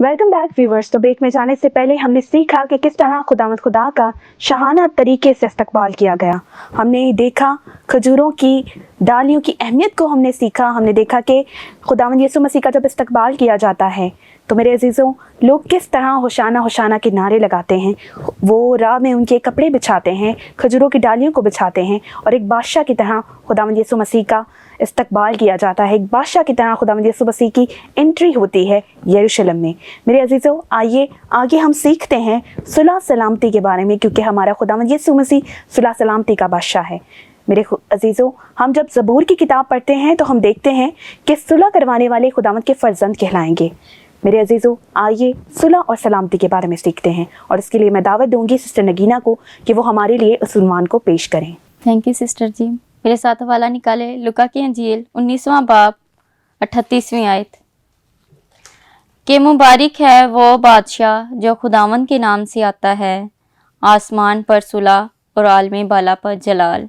Welcome back viewers. तो break में जाने से पहले हमने सीखा कि किस तरह खुदावंद खुदा का शाहाना तरीके से इस्तकबाल किया गया। हमने देखा खजूरों की डालियों की अहमियत को हमने सीखा। हमने देखा कि खुदावंद यीशु मसीह का जब इस्तकबाल किया जाता है तो मेरे अजीज़ों, लोग किस तरह होशाना होशाना के नारे लगाते हैं। वो राह में उनके कपड़े बिछाते हैं, खजूरों की डालियों को बिछाते हैं और एक बादशाह की तरह खुदावंद यीशु मसीह का इस्तकबाल किया जाता है। एक बादशाह की तरह खुदावंद यीशु मसीह की एंट्री होती है यरूशलेम में। मेरे अजीज़ों, आइए आगे हम सीखते हैं सुलह सलामती के बारे में, क्योंकि हमारा खुदावंद यीशु मसीह सुलह सलामती का बादशाह है। मेरे अजीज़ों, हम जब ज़बूर की किताब पढ़ते हैं तो हम देखते हैं कि सुलह करवाने वाले खुदावंद के फर्जंद कहलाएंगे। मेरे अजीज़ों, आइए सुलह और सलामती के बारे में सीखते हैं और इसके लिए मैं दावत दूंगी सिस्टर नगीना को कि वो हमारे लिए उस उन्वान को पेश करें। थैंक यू सिस्टर जी। मेरे साथ हवाला निकाले लुका की अंजील 19वां बाब 38वीं आयत कि मुबारक है वो बादशाह जो खुदावंद के नाम से आता है, आसमान पर सुलह और आलमे बाला पर जलाल।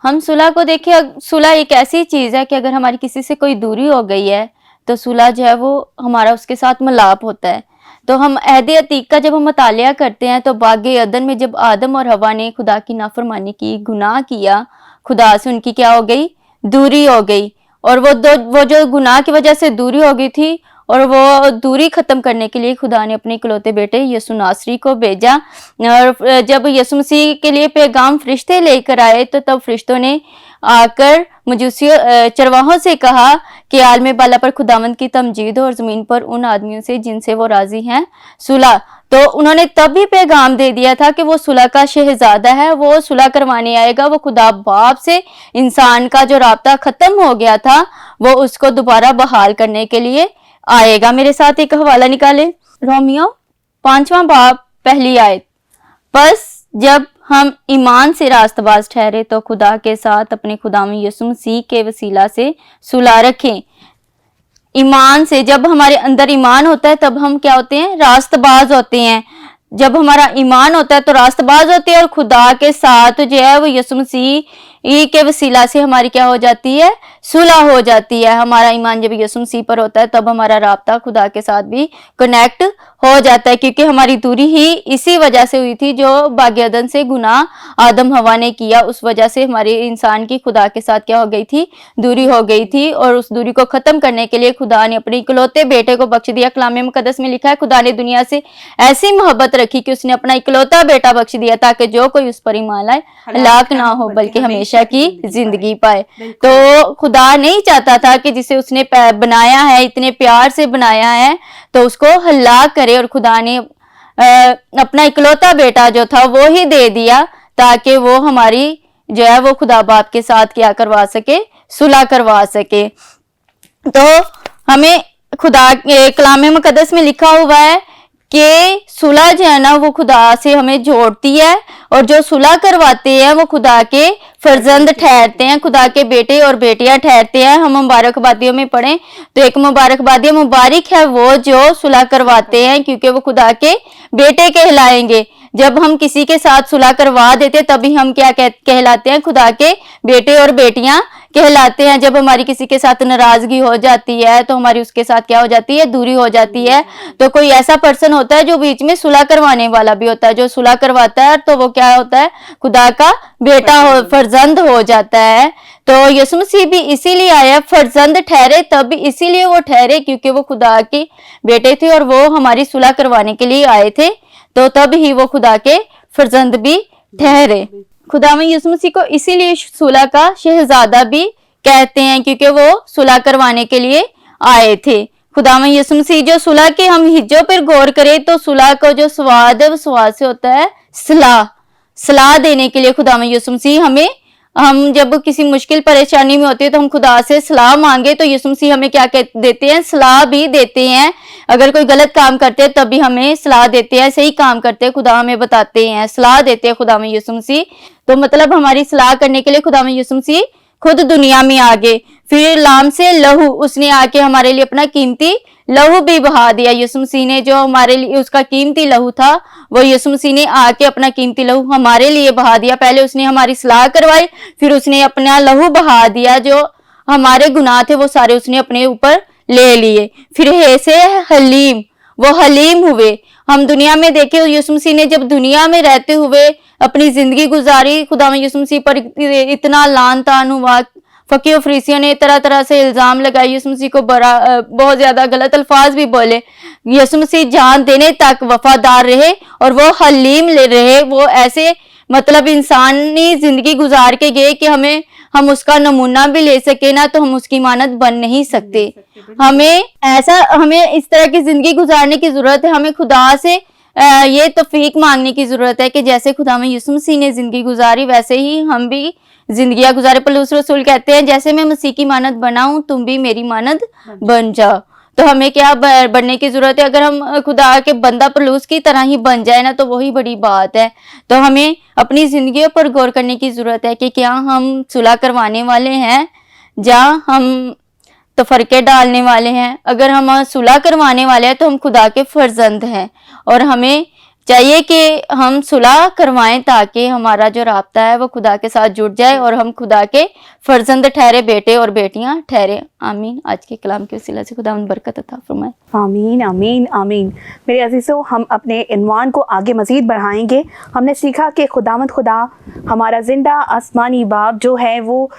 हम सुलह को देखें। सुलह एक ऐसी चीज़ है कि अगर हमारी किसी से कोई दूरी हो गई है तो सुलह जो है वो हमारा उसके साथ मिलाप होता है। तो हम अहद अतीक का जब हम मुतालिया करते हैं तो बागे अदन में जब आदम और हवा ने खुदा की नाफरमानी की, गुनाह किया, खुदा से उनकी क्या हो गई, दूरी हो गई। और वो जो गुनाह की वजह से दूरी हो गई थी और वो दूरी खत्म करने के लिए खुदा ने अपने इकलौते बेटे यसु नासरी को भेजा। और जब यसु मसीह के लिए पैगाम फरिश्ते लेकर आए तो तब फरिश्तों ने आकर मजूसियों चरवाहों से कहा कि आलमे बाला पर खुदावंद की तमजीद हो और जमीन पर उन आदमियों से जिनसे वो राजी हैं सुलह। तो उन्होंने तब भी पैगाम दे दिया था कि वो सुलह का शहजादा है, वो सुलह करवाने आएगा। वो खुदा बाप से इंसान का जो राब्ता खत्म हो गया था वो उसको दोबारा बहाल करने के लिए आएगा। मेरे साथ एक हवाला निकाले रोमियो 5वां बाब 1 आयत। बस जब हम ईमान से रास्तबाज ठहरे तो खुदा के साथ अपने खुदावंद यीशु मसीह के वसीला से सुलह रखें। ईमान से, जब हमारे अंदर ईमान होता है तब हम क्या होते हैं, रास्तबाज होते हैं। जब हमारा ईमान होता है तो रास्तबाज होते हैं और खुदा के साथ जो है वो यीशु मसीह के वसीला से हमारी क्या हो जाती है, सुलह हो जाती है। हमारा ईमान जब यीशु मसीह पर होता है तब हमारा राब्ता खुदा के साथ भी कनेक्ट हो जाता है, क्योंकि हमारी दूरी ही इसी वजह से हुई थी जो बागे अदन से गुनाह आदम हवा ने किया। उस वजह से हमारे इंसान की खुदा के साथ क्या हो गई थी, दूरी हो गई थी। और उस दूरी को खत्म करने के लिए खुदा ने अपने इकलौते बेटे को बख्श दिया। कलाम मुकद्दस में लिखा है खुदा ने दुनिया से ऐसी मोहब्बत रखी कि उसने अपना इकलौता बेटा बख्श दिया ताकि जो कोई उस पर ईमान लाए हलाक ना हो बल्कि हमेशा की जिंदगी पाए। तो खुदा नहीं चाहता था कि जिसे उसने बनाया है, इतने प्यार से बनाया है, तो उसको हलाक करे। और खुदा ने अपना इकलौता बेटा जो था वो ही दे दिया ताकि वो हमारी जो है वो खुदा बाप के साथ क्या करवा सके, सुलह करवा सके। तो हमें खुदा के कलाम मुकद्दस में लिखा हुआ है कि सुलह जो है ना वो खुदा से हमें जोड़ती है और जो सुलह करवाते हैं वो खुदा के फर्जंद ठहरते हैं, खुदा के बेटे और बेटियां ठहरते हैं। हम मुबारकबादियों में पढ़ें तो एक मुबारकबादी मुबारक है वो जो सुलह करवाते हैं, क्योंकि वो खुदा के बेटे कहलाएंगे। जब हम किसी के साथ सुलह करवा देते तभी हम क्या कहलाते हैं, खुदा के बेटे और बेटियां कहलाते हैं। जब हमारी किसी के साथ नाराजगी हो जाती है तो हमारी उसके साथ क्या हो जाती है, दूरी हो जाती है। तो कोई ऐसा पर्सन होता है जो बीच में सुलह करवाने वाला भी होता है, जो सुलह करवाता है तो वो क्या होता है, खुदा का बेटा हो, फर्जंद हो जाता है। तो यीशु मसीह भी इसीलिए आया, फर्जंद ठहरे तब इसीलिए वो ठहरे क्योंकि वो खुदा के बेटे थे और वो हमारी सुलह करवाने के लिए आए थे, तो तब ही वो खुदा के फर्जंद भी ठहरे। खुदावंद यीशु मसीह को इसीलिए सुलह का शहजादा भी कहते हैं क्योंकि वो सुलह करवाने के लिए आए थे। खुदावंद यीशु मसीह जो सुलह के हम हिज्जों पर गौर करें तो सुलह का जो स्वाद है वो स्वाद से होता है सलाह देने के लिए खुदावंद यीशु मसीह हम जब किसी मुश्किल परेशानी में होते हैं तो हम खुदा से सलाह मांगे तो यीशु मसीह हमें क्या देते हैं, सलाह भी देते हैं। अगर कोई गलत काम करते हैं तब भी हमें सलाह देते हैं, सही काम करते हैं खुदा हमें बताते हैं, सलाह देते हैं खुदा में यीशु मसीह। तो मतलब हमारी सलाह करने के लिए खुदा में यीशु मसीह खुद दुनिया में आ गए। फिर लाम से लहू उसने आके हमारे लिए अपना कीमती लहू भी बहा दिया। यीशु मसीह ने जो हमारे लिए उसका कीमती लहू था वो यीशु मसीह ने आके अपना कीमती लहू हमारे लिए बहा दिया। पहले उसने हमारी सलाह करवाई, फिर उसने अपना लहू बहा दिया, जो हमारे गुनाह थे वो सारे उसने अपने ऊपर ले लिए। फिर है से हलीम, वो हलीम हुए। हम दुनिया में देखे यीशु मसीह ने जब दुनिया में रहते हुए अपनी जिंदगी गुजारी, खुदा में यीशु मसीह पर इतना लान तान हुआ, फकीर फरीसियों ने तरह तरह से इल्जाम लगाए, यीशु मसीह को बहुत ज्यादा गलत अल्फाज भी बोले। यीशु मसीह जान देने तक वफादार रहे और वो हलीम ले रहे। वो ऐसे मतलब इंसानी जिंदगी गुजार के गए कि हम उसका नमूना भी ले सके ना तो हम उसकी मानद बन नहीं सकते। हमें इस तरह की जिंदगी गुजारने की जरूरत है। हमें खुदा से ये तौफीक मांगने की जरूरत है कि जैसे खुदा में यीशु मसीह ने जिंदगी गुजारी वैसे ही हम भी जिंदगियां गुजारे। पौलुस रसूल कहते हैं जैसे मैं मसीह की मानद बना हूं तुम भी मेरी मानद बन जाओ। तो हमें क्या बनने की जरूरत है? अगर हम खुदा के बंदा पौलुस की तरह ही बन जाए ना तो वही बड़ी बात है। तो हमें अपनी जिंदगी पर गौर करने की जरूरत है कि क्या हम सुलह करवाने वाले हैं या हम तफरके डालने वाले हैं। अगर हम सुलह करवाने वाले हैं तो हम खुदा के फर्जंद हैं और हमें चाहिए कि हम सुलह करवाएं ताकि हमारा जो राब्ता है वो खुदा के साथ जुड़ जाए और हम खुदा के फर्जंद ठहरे, बेटे और बेटियां ठहरे। आमीन। आज के कलाम के वसीला से खुदा बरकत अता फरमाए। आमीन आमीन आमीन। मेरे अजीज़ों, हम अपने इन्वान को आगे मज़ीद बढ़ाएंगे। हमने सीखा कि खुदावंद खुदा हमारा ज़िंदा आसमानी बाप जो है वो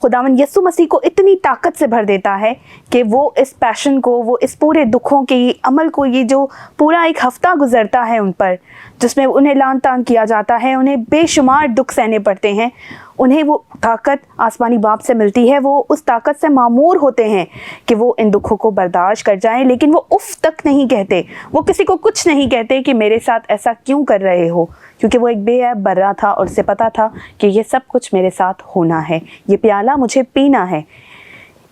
खुदावंद यीशु मसीह को इतनी ताकत से भर देता है कि वो इस पैशन को, वो इस पूरे दुखों के अमल को, ये जो पूरा एक हफ्ता गुजरता है उन पर, जिसमें उन्हें लान तान किया जाता है, उन्हें बेशुमार दुख सहने पड़ते हैं, उन्हें वो ताकत आसमानी बाप से मिलती है। वो उस ताकत से मामूर होते हैं कि वो इन दुखों को बर्दाश्त कर जाएं, लेकिन वो उफ तक नहीं कहते। वो किसी को कुछ नहीं कहते कि मेरे साथ ऐसा क्यों कर रहे हो, क्योंकि वो एक बेऐब बर्रा था और उसे पता था कि ये सब कुछ मेरे साथ होना है। ये प्याला मुझे पीना है,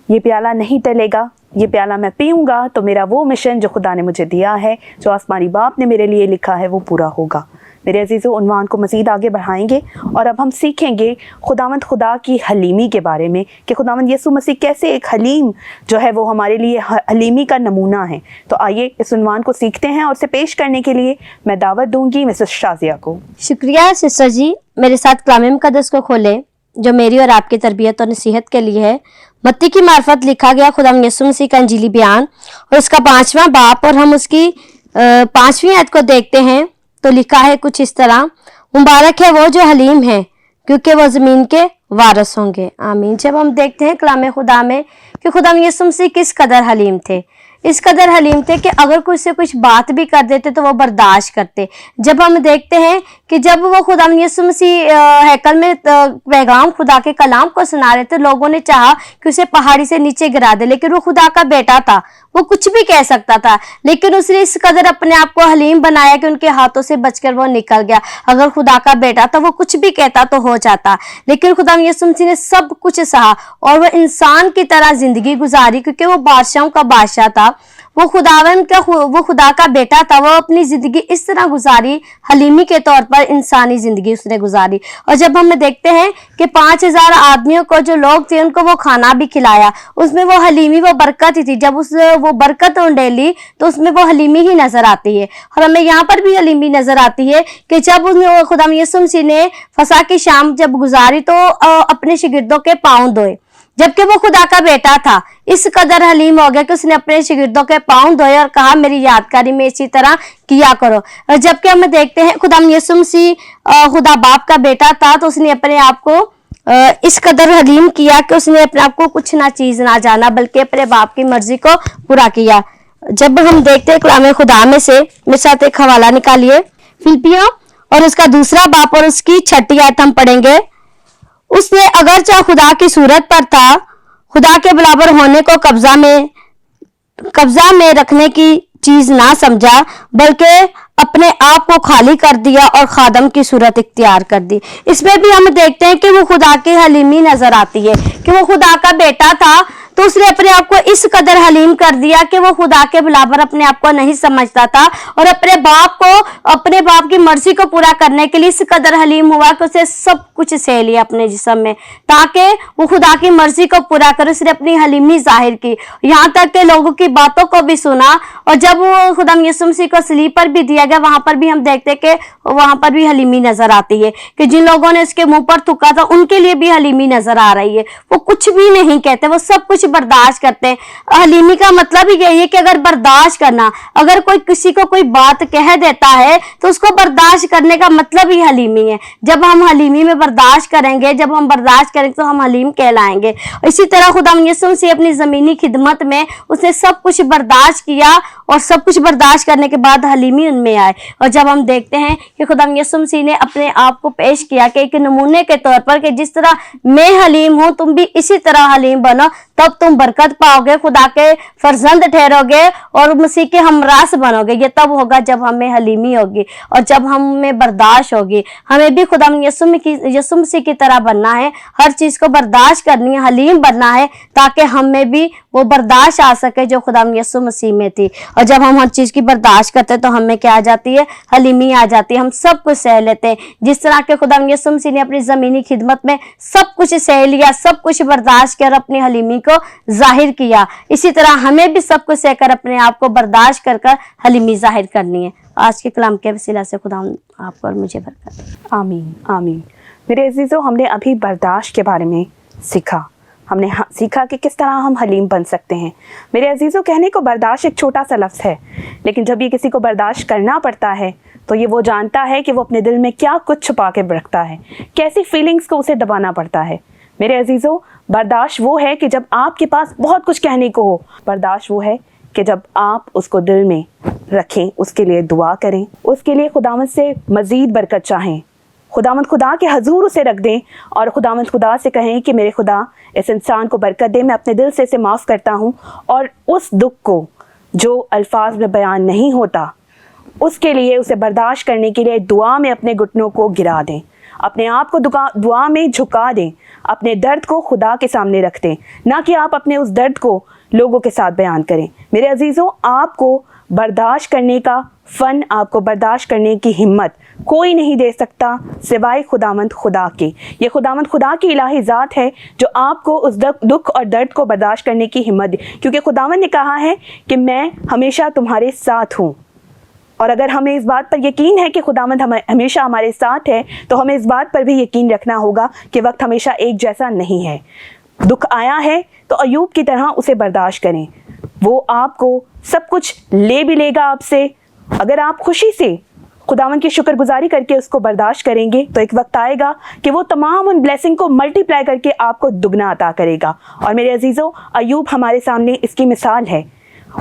ये प्याला नहीं टलेगा, ये प्याला मैं पीऊँगा तो मेरा वो मिशन जो खुदा ने मुझे दिया है, जो आसमानी बाप ने मेरे लिए लिखा है, वो पूरा होगा। मेरे अजीज़ों, उन्वान को मज़ीद आगे बढ़ाएंगे और अब हम सीखेंगे खुदावंद खुदा की हलीमी के बारे में कि खुदावंद यीशु मसीह कैसे एक हलीम जो है वो हमारे लिए हलीमी का नमूना है। तो आइए इस उन्वान को सीखते हैं और इसे पेश करने के लिए मैं दावत दूंगी मिसेस शाजिया को। शुक्रिया सिस्टर जी। मेरे साथ कलाम मुक़द्दस को खोलें जो मेरी और आपकी तरबियत और नसीहत के लिए है। मत्ती की मार्फत लिखा गया खुदावंद यीशु मसीह का इंजीली बयान और उसका 5वां बाप और हम उसकी 5वीं आयत को देखते हैं तो लिखा है कुछ इस तरह, मुबारक है वो जो हलीम है क्योंकि वो जमीन के वारिस होंगे। आमीन। जब हम देखते हैं कलाम खुदा में कि खुदा यीशु मसीह किस कदर हलीम थे, इस कदर हलीम थे कि अगर कुछ से कुछ बात भी कर देते तो वो बर्दाश्त करते। जब हम देखते हैं कि जब वो खुदा यीशु मसीह हैकल में पैगाम खुदा के कलाम को सुना रहे थे, लोगों ने चाहा कि उसे पहाड़ी से नीचे गिरा दे, लेकिन वो खुदा का बेटा था, वो कुछ भी कह सकता था, लेकिन उसने इस कदर अपने आप को हलीम बनाया कि उनके हाथों से बचकर वो निकल गया। अगर खुदा का बेटा था वो कुछ भी कहता तो हो जाता, लेकिन खुदा यीशु मसीह ने सब कुछ सहा और वो इंसान की तरह जिंदगी गुजारी क्योंकि वो बादशाहों का बादशाह था, वो खुदा का बेटा था। वो अपनी जिंदगी इस तरह गुजारी, हलीमी के तौर पर इंसानी जिंदगी उसने गुजारी। और जब हम देखते हैं कि 5000 आदमियों को जो लोग थे उनको वो खाना भी खिलाया, उसमें वो हलीमी, वो बरकत ही थी। जब वो बरकत उंडेली तो उसमें वो हलीमी ही नजर आती है। और हमें यहाँ पर भी हलीमी नजर आती है कि जब उसने खुदा यीशु मसीह ने फसा की शाम जब गुजारी तो अपने शागिर्दों के पांव धोए, जबकि वो खुदा का बेटा था। इस कदर हलीम हो गया कि उसने अपने शागिर्दों के पांव धोए और कहा मेरी यादगारी में इसी तरह किया करो। जबकि हम देखते हैं खुदा यीशु मसीह खुदा बाप का बेटा था तो उसने अपने आप को इस कदर हलीम किया कि उसने अपने आप को कुछ ना चीज ना जाना बल्कि अपने बाप की मर्जी को पूरा किया। जब हम देखते हैं कलाम खुदा में से मेरे साथ एक हवाला निकालिए, फिलिपियों और उसका 2 बाप और उसकी 6 आयत हम पढ़ेंगे। उसने अगरचे खुदा की सूरत पर था, खुदा के बराबर होने को कब्जा में रखने की चीज ना समझा बल्कि अपने आप को खाली कर दिया और खादम की सूरत इख्तियार कर दी। इसमें भी हम देखते हैं कि वो खुदा की हलीमी नजर आती है कि वो खुदा का बेटा था तो उसने अपने आप को इस कदर हलीम कर दिया कि वो खुदा के बराबर अपने आप को नहीं समझता था और अपने बाप की मर्जी को पूरा करने के लिए इस कदर हलीम हुआ कि उसे सब कुछ सह लिया अपने जिस्म में ताकि वो खुदा की मर्जी को पूरा करे। उसने अपनी हलीमी जाहिर की, यहाँ तक के लोगों की बातों को भी सुना। और जब वो खुदा यीशु मसीह को सलीब पर भी दिया गया वहां पर भी हम देखते कि वहां पर भी हलीमी नजर आती है कि जिन लोगों ने उसके मुंह पर थूका था उनके लिए भी हलीमी नजर आ रही है। वो कुछ भी नहीं कहते, वो सब कुछ कुछ बर्दाश्त करते हैं। हलीमी का मतलब ही यही है कि अगर बर्दाश्त करना, अगर कोई किसी को कोई बात कह देता है तो उसको बर्दाश्त करने का मतलब ही हलीमी है। जब हम हलीमी में बर्दाश्त करेंगे, जब हम बर्दाश्त करेंगे तो हम हलीम कहलाएंगे। इसी तरह खुदा यीशु मसीह अपनी ज़मीनी खिदमत में उसने सब कुछ बर्दाश्त किया और सब कुछ बर्दाश्त करने के बाद हलीमी उनमें आए। और जब हम देखते हैं कि खुदा यीशु मसीह ने अपने आप को पेश किया कि एक नमूने के तौर पर कि जिस तरह मैं हलीम हूँ तुम भी इसी तरह हलीम बनो, तब तुम बरकत पाओगे, खुदा के फर्जंद ठहरोगे और मसीह के हमरास बनोगे। ये तब होगा जब हमें हलीमी होगी और जब हमें बर्दाश्त होगी। हमें भी खुदा यीशु मसीह की तरह बनना है, हर चीज़ को बर्दाश्त करनी है, हलीम बनना है, ताकि हमें भी वो बर्दाश्त आ सके जो खुदा यीशु मसीह में थी। और जब हम हर चीज़ की बर्दाश्त करते हैं तो हमें क्या आ जाती है? हलीमी आ जाती है। हम सब कुछ सह लेते हैं। जिस तरह के खुदा यीशु मसीह ने अपनी ज़मीनी खिदमत में सब कुछ सह लिया, सब कुछ बर्दाश्त कर अपनी हलीमी को जाहिर किया, इसी तरह हमें भी सब कुछ सहकर अपने आप को बर्दाश्त कर कर हलीमी जाहिर करनी है। आज के कलाम के वसीला से खुदा आपको और मुझे बरकत दे। आमीन आमीन। मेरे अजीज़ों, हमने अभी बर्दाश्त के बारे में सीखा। हमने सीखा कि किस तरह हम हलीम बन सकते हैं। मेरे अजीज़ों, कहने को बर्दाश्त एक छोटा सा लफ्ज़ है, लेकिन जब ये किसी को बर्दाश्त करना पड़ता है तो ये वो जानता है कि वो अपने दिल में क्या कुछ छुपा के रखता है, कैसी फीलिंग्स को उसे दबाना पड़ता है। मेरे अजीज़ों, बर्दाश्त वो है कि जब आपके पास बहुत कुछ कहने को हो। बर्दाश्त वो है कि जब आप उसको दिल में रखें, उसके लिए दुआ करें, उसके लिए खुदावंद से मज़ीद बरकत चाहें, खुदावंद खुदा के हजूर उसे रख दें और खुदावंद खुदा से कहें कि मेरे खुदा इस इंसान को बरकत दे, मैं अपने दिल से इसे माफ़ करता हूँ। और उस दुख को जो अल्फाज में बयान नहीं होता, उसके लिए उसे बर्दाश्त करने के लिए दुआ में अपने घुटनों को गिरा दें, अपने आप को दुआ में झुका दें, अपने दर्द को खुदा के सामने रख दें, ना कि आप अपने उस दर्द को लोगों के साथ बयान करें। मेरे अजीज़ों, आपको बर्दाश्त करने का फ़न, आपको बर्दाश्त करने की हिम्मत कोई नहीं दे सकता सिवाय खुदावंद खुदा के। ये खुदावंद खुदा की इलाही ज़ात है जो आपको उस दुख और दर्द को बर्दाश्त करने की हिम्मत दे, क्योंकि खुदावंद ने कहा है कि मैं हमेशा तुम्हारे साथ हूँ। और अगर हमें इस बात पर यकीन है कि खुदावंद हमेशा हमारे साथ है, तो हमें इस बात पर भी यकीन रखना होगा कि वक्त हमेशा एक जैसा नहीं है। दुख आया है तो अयूब की तरह उसे बर्दाश्त करें। वो आपको सब कुछ ले भी लेगा आपसे। अगर आप खुशी से खुदावंद की शुक्रगुजारी करके उसको बर्दाश्त करेंगे तो एक वक्त आएगा कि वो तमाम उन ब्लेसिंग को मल्टीप्लाई करके आपको दुगना अता करेगा। और मेरे अजीज़ों, अयूब हमारे सामने इसकी मिसाल है।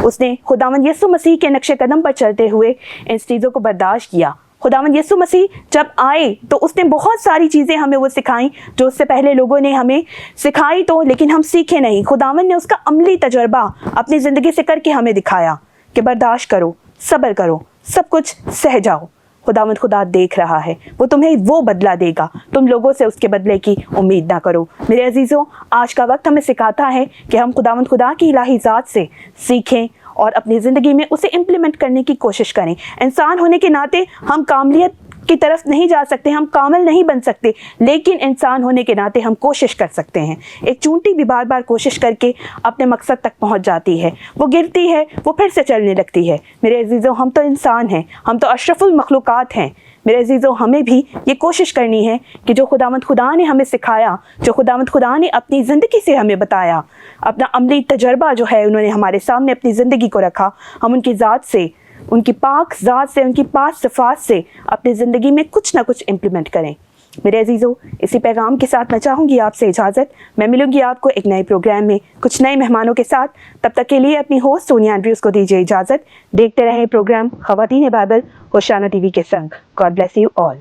उसने खुदावंद यीशु मसीह के नक्शे कदम पर चलते हुए इन चीज़ों को बर्दाश्त किया। खुदावंद यीशु मसीह जब आए तो उसने बहुत सारी चीज़ें हमें वो सिखाई जो उससे पहले लोगों ने हमें सिखाई, तो लेकिन हम सीखे नहीं। खुदावंद ने उसका अमली तजर्बा अपनी ज़िंदगी से करके हमें दिखाया कि बर्दाश्त करो, सब्र करो, सब कुछ सह जाओ। खुदावंद खुदा देख रहा है, वो तुम्हें वो बदला देगा। तुम लोगों से उसके बदले की उम्मीद ना करो। मेरे अजीज़ों, आज का वक्त हमें सिखाता है कि हम खुदावंद खुदा की इलाही ज़ात से सीखें और अपनी ज़िंदगी में उसे इम्प्लीमेंट करने की कोशिश करें। इंसान होने के नाते हम कामलियत की तरफ नहीं जा सकते, हम कामिल नहीं बन सकते, लेकिन इंसान होने के नाते हम कोशिश कर सकते हैं। एक चूंटी भी बार बार कोशिश करके अपने मकसद तक पहुंच जाती है, वो गिरती है, वो फिर से चलने लगती है। मेरे अजीज़ों, हम तो इंसान हैं, हम तो अशरफुल मखलूक़ात हैं। मेरे अजीज़ों, हमें भी ये कोशिश करनी है कि जो खुदावंद खुदा ने हमें सिखाया, जो खुदावंद खुदा ने अपनी ज़िंदगी से हमें बताया, अपना अमली तजर्बा जो है उन्होंने हमारे सामने अपनी ज़िंदगी को रखा, हम उनकी ज़ात से, उनकी पाक ज़ात से, उनकी पाक सिफ़ात से अपनी ज़िंदगी में कुछ ना कुछ इम्प्लीमेंट करें। मेरे अजीज़ों, इसी पैगाम के साथ मैं चाहूँगी आपसे इजाज़त। मैं मिलूँगी आपको एक नए प्रोग्राम में कुछ नए मेहमानों के साथ। तब तक के लिए अपनी होस्ट सोनिया एंड्रयूज़ को दीजिए इजाज़त। देखते रहें प्रोग्राम ख़वातीन बाइबल होशाना टीवी के संग। God bless you all.